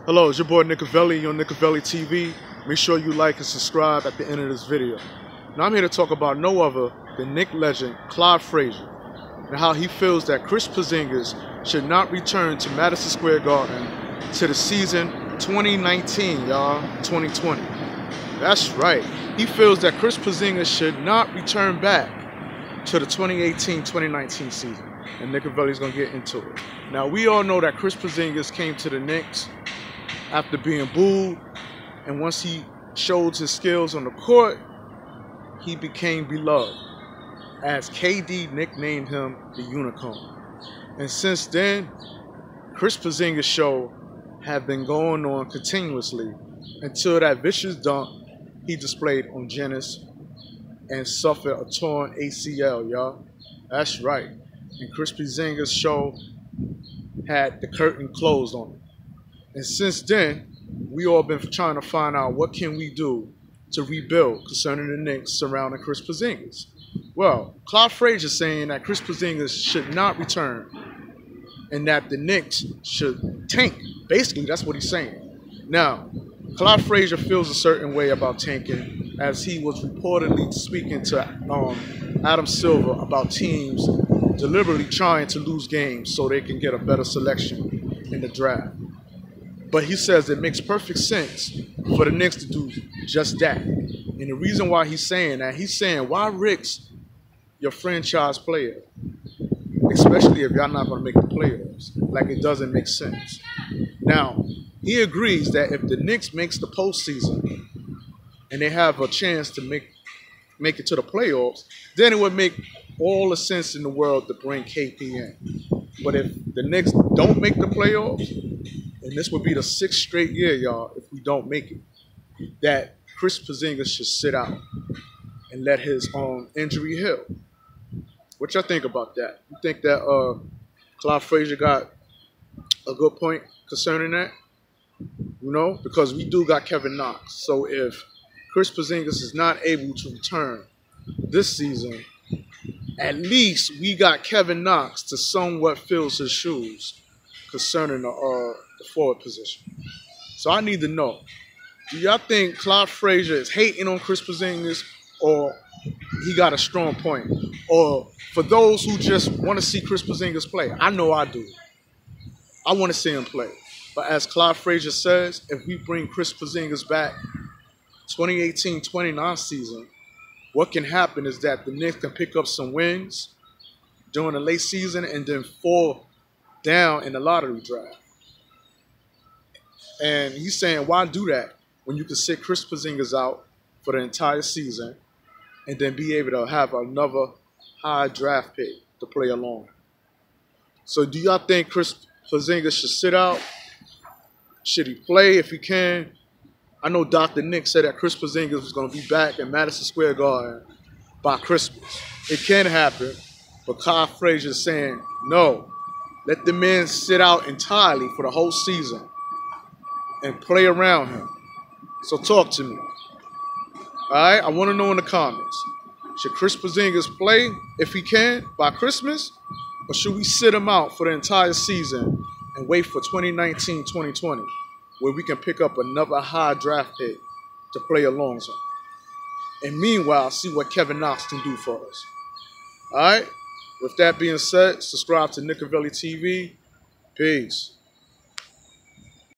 Hello, it's your boy Nicovelli on Nicovelli TV. Make sure you like and subscribe at the end of this video. Now I'm here to talk about no other than Knick legend Clyde Frazier and how he feels that Kris Porzingis should not return to Madison Square Garden to the season 2019, y'all, 2020. That's right. He feels that Kris Porzingis should not return back to the 2018-2019 season. And Nicovelli's going to get into it. Now, we all know that Kris Porzingis came to the Knicks after being booed, and once he showed his skills on the court, he became beloved, as KD nicknamed him the Unicorn. And since then, Kris Porzingis' show have been going on continuously until that vicious dunk he displayed on Giannis and suffered a torn ACL, y'all. That's right. And Kris Porzingis' show had the curtain closed on it. And since then, we all been trying to find out what can we do to rebuild concerning the Knicks surrounding Kris Porzingis. Well, Clyde Frazier saying that Kris Porzingis should not return and that the Knicks should tank. Basically, that's what he's saying. Now, Clyde Frazier feels a certain way about tanking, as he was reportedly speaking to Adam Silver about teams deliberately trying to lose games so they can get a better selection in the draft. But he says it makes perfect sense for the Knicks to do just that. And the reason why he's saying that, he's saying, why risk your franchise player, especially if y'all not going to make the playoffs? Like, it doesn't make sense. Now, he agrees that if the Knicks makes the postseason and they have a chance to make it to the playoffs, then it would make all the sense in the world to bring KP in. But if the Knicks don't make the playoffs, and this would be the 6th straight year, y'all, if we don't make it, that Kris Porzingis should sit out and let his injury heal. What y'all think about that? You think that Clyde Frazier got a good point concerning that? You know, because we do got Kevin Knox. So if Kris Porzingis is not able to return this season, at least we got Kevin Knox to somewhat fill his shoes concerning the forward position. So I need to know, do y'all think Clyde Frazier is hating on Kris Porzingis, or he got a strong point? Or for those who just want to see Kris Porzingis play, I know I do. I want to see him play. But as Clyde Frazier says, if we bring Kris Porzingis back 2018-29 season, what can happen is that the Knicks can pick up some wins during the late season and then fall down in the lottery draft. And he's saying, why do that when you can sit Kris Porzingis out for the entire season and then be able to have another high draft pick to play along? So do y'all think Kris Porzingis should sit out? Should he play if he can? I know Dr. Nick said that Kris Porzingis was going to be back in Madison Square Garden by Christmas. It can happen, but Clyde Frazier is saying, no, let the man sit out entirely for the whole season and play around him. So talk to me. All right? I want to know in the comments. Should Kris Porzingis play, if he can, by Christmas? Or should we sit him out for the entire season and wait for 2019-2020, where we can pick up another high draft pick to play alongside? And meanwhile, see what Kevin Knox can do for us. All right? With that being said, subscribe to Nicovelli TV. Peace.